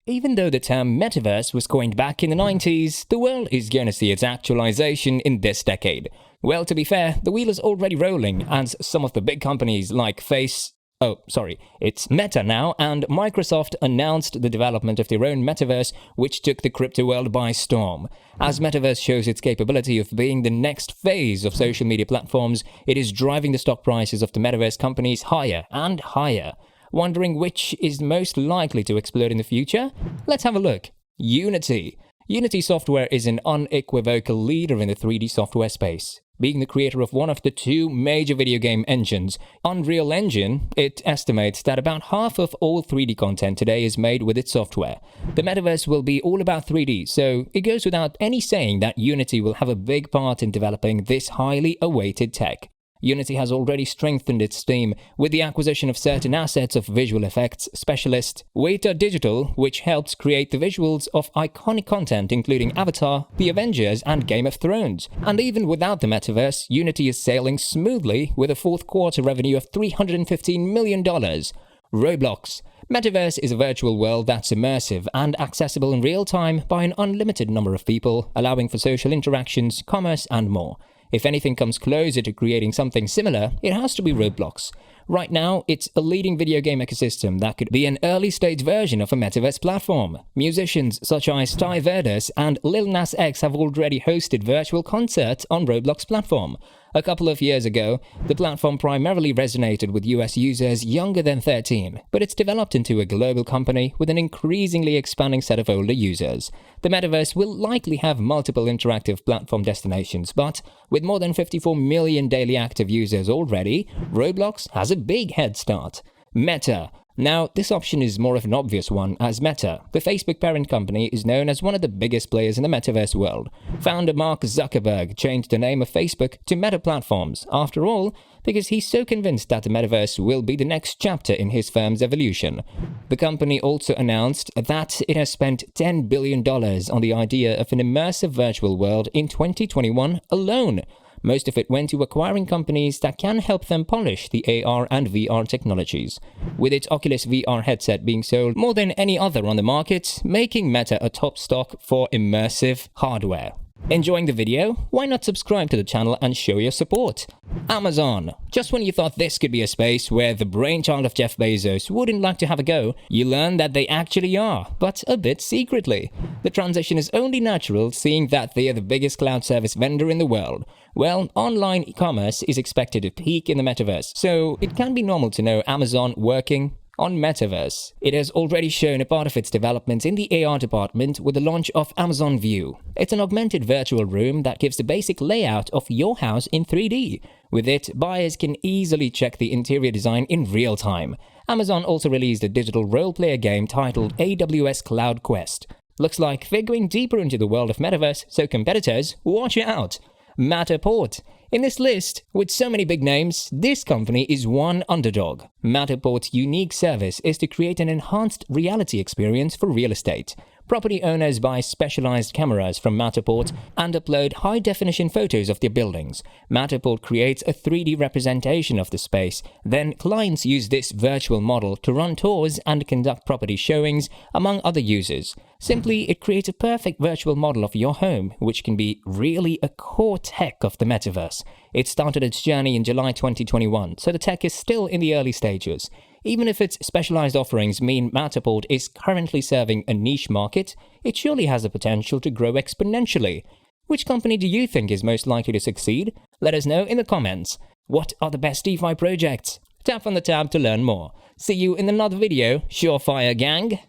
Even though the term Metaverse was coined back in the 90s, the world is going to see its actualization in this decade. Well, to be fair, the wheel is already rolling, as some of the big companies like it's Meta now, and Microsoft announced the development of their own Metaverse, which took the crypto world by storm. As Metaverse shows its capability of being the next phase of social media platforms, it is driving the stock prices of the Metaverse companies higher and higher. Wondering which is most likely to explode in the future? Let's have a look. Unity. Unity Software is an unequivocal leader in the 3D software space. Being the creator of one of the two major video game engines, Unreal Engine, it estimates that about half of all 3D content today is made with its software. The Metaverse will be all about 3D, so it goes without any saying that Unity will have a big part in developing this highly awaited tech. Unity has already strengthened its team with the acquisition of certain assets of visual effects specialist Weta Digital, which helps create the visuals of iconic content including Avatar, The Avengers, and Game of Thrones. And even without the Metaverse, Unity is sailing smoothly with a fourth quarter revenue of $315 million. Roblox. Metaverse is a virtual world that's immersive and accessible in real time by an unlimited number of people, allowing for social interactions, commerce, and more. If anything comes closer to creating something similar, it has to be Roblox. Right now, it's a leading video game ecosystem that could be an early-stage version of a Metaverse platform. Musicians such as Ty Verdes and Lil Nas X have already hosted virtual concerts on Roblox platform. A couple of years ago, the platform primarily resonated with US users younger than 13, but it's developed into a global company with an increasingly expanding set of older users. The Metaverse will likely have multiple interactive platform destinations, but with more than 54 million daily active users already, Roblox has a big head start. Meta. Now, this option is more of an obvious one, as Meta, the Facebook parent company, is known as one of the biggest players in the Metaverse world. Founder Mark Zuckerberg changed the name of Facebook to Meta Platforms, after all, because he's so convinced that the Metaverse will be the next chapter in his firm's evolution. The company also announced that it has spent $10 billion on the idea of an immersive virtual world in 2021 alone. Most of it went to acquiring companies that can help them polish the AR and VR technologies, with its Oculus VR headset being sold more than any other on the market, making Meta a top stock for immersive hardware. Enjoying the video? Why not subscribe to the channel and show your support? Amazon. Just when you thought this could be a space where the brainchild of Jeff Bezos wouldn't like to have a go, you learn that they actually are, but a bit secretly. The transition is only natural, seeing that they are the biggest cloud service vendor in the world. Well, online e-commerce is expected to peak in the Metaverse, so it can be normal to know Amazon working on Metaverse. It has already shown a part of its development in the AR department with the launch of Amazon View. It's an augmented virtual room that gives the basic layout of your house in 3D. With it, buyers can easily check the interior design in real time. Amazon also released a digital role-player game titled AWS Cloud Quest. Looks like they're going deeper into the world of Metaverse, so competitors, watch out! Matterport. In this list, with so many big names, this company is one underdog. Matterport's unique service is to create an enhanced reality experience for real estate. Property owners buy specialized cameras from Matterport and upload high-definition photos of their buildings. Matterport creates a 3D representation of the space. Then clients use this virtual model to run tours and conduct property showings, among other uses. Simply, it creates a perfect virtual model of your home, which can be really a core tech of the Metaverse. It started its journey in July 2021, so the tech is still in the early stages. Even if its specialized offerings mean Matterport is currently serving a niche market, it surely has the potential to grow exponentially. Which company do you think is most likely to succeed? Let us know in the comments. What are the best DeFi projects? Tap on the tab to learn more. See you in another video, Surefire gang!